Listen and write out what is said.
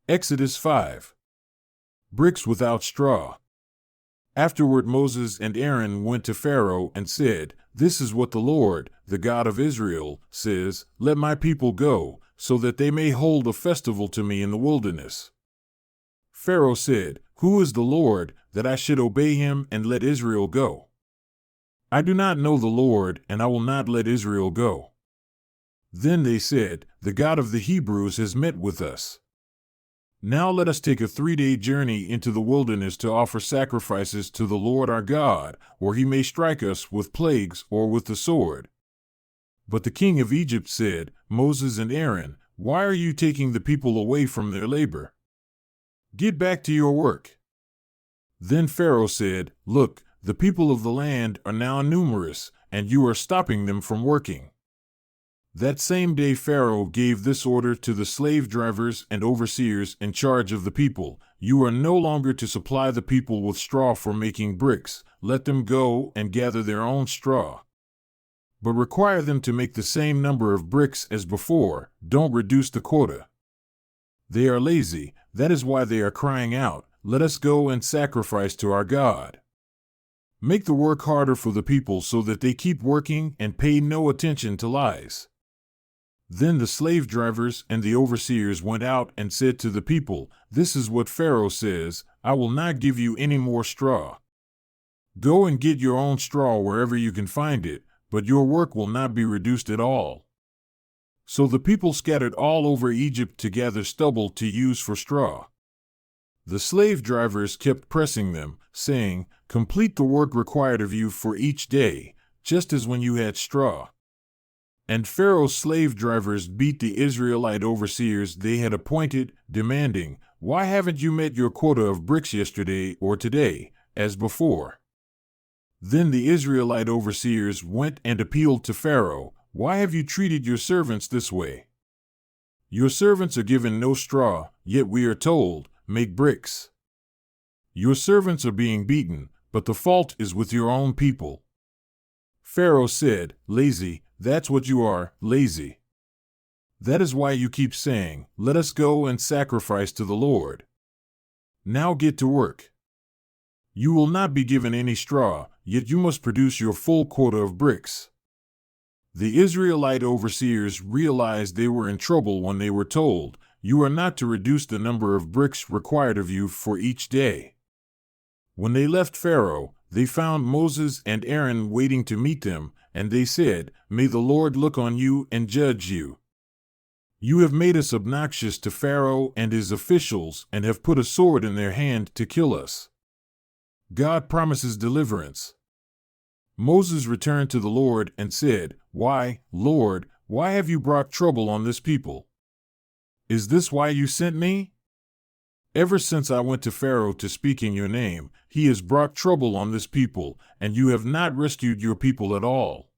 Exodus 5. Bricks without straw. Afterward Moses and Aaron went to Pharaoh and said, "This is what the Lord, the God of Israel, says, let my people go, so that they may hold a festival to me in the wilderness." Pharaoh said, "Who is the Lord, that I should obey him and let Israel go? I do not know the Lord, and I will not let Israel go." Then they said, "The God of the Hebrews has met with us. Now let us take a 3-day journey into the wilderness to offer sacrifices to the Lord our God, or he may strike us with plagues or with the sword." But the king of Egypt said, "Moses and Aaron, why are you taking the people away from their labor? Get back to your work." Then Pharaoh said, "Look, the people of the land are now numerous, and you are stopping them from working." That same day Pharaoh gave this order to the slave drivers and overseers in charge of the people: "You are no longer to supply the people with straw for making bricks. Let them go and gather their own straw. But require them to make the same number of bricks as before. Don't reduce the quota. They are lazy, that is why they are crying out, 'Let us go and sacrifice to our God.' Make the work harder for the people so that they keep working and pay no attention to lies." Then the slave drivers and the overseers went out and said to the people, "This is what Pharaoh says, I will not give you any more straw. Go and get your own straw wherever you can find it, but your work will not be reduced at all." So the people scattered all over Egypt to gather stubble to use for straw. The slave drivers kept pressing them, saying, "Complete the work required of you for each day, just as when you had straw." And Pharaoh's slave drivers beat the Israelite overseers they had appointed, demanding, "Why haven't you met your quota of bricks yesterday or today, as before?" Then the Israelite overseers went and appealed to Pharaoh, "Why have you treated your servants this way? Your servants are given no straw, yet we are told, 'Make bricks.' Your servants are being beaten, but the fault is with your own people." Pharaoh said, "Lazy, that's what you are, lazy. That is why you keep saying, 'Let us go and sacrifice to the Lord.' Now get to work. You will not be given any straw, yet you must produce your full quota of bricks." The Israelite overseers realized they were in trouble when they were told, "You are not to reduce the number of bricks required of you for each day." When they left Pharaoh, they found Moses and Aaron waiting to meet them, and they said, "May the Lord look on you and judge you. You have made us obnoxious to Pharaoh and his officials and have put a sword in their hand to kill us. God promises deliverance." Moses returned to the Lord and said, "Why, Lord, why have you brought trouble on this people? Is this why you sent me? Ever since I went to Pharaoh to speak in your name, he has brought trouble on this people, and you have not rescued your people at all."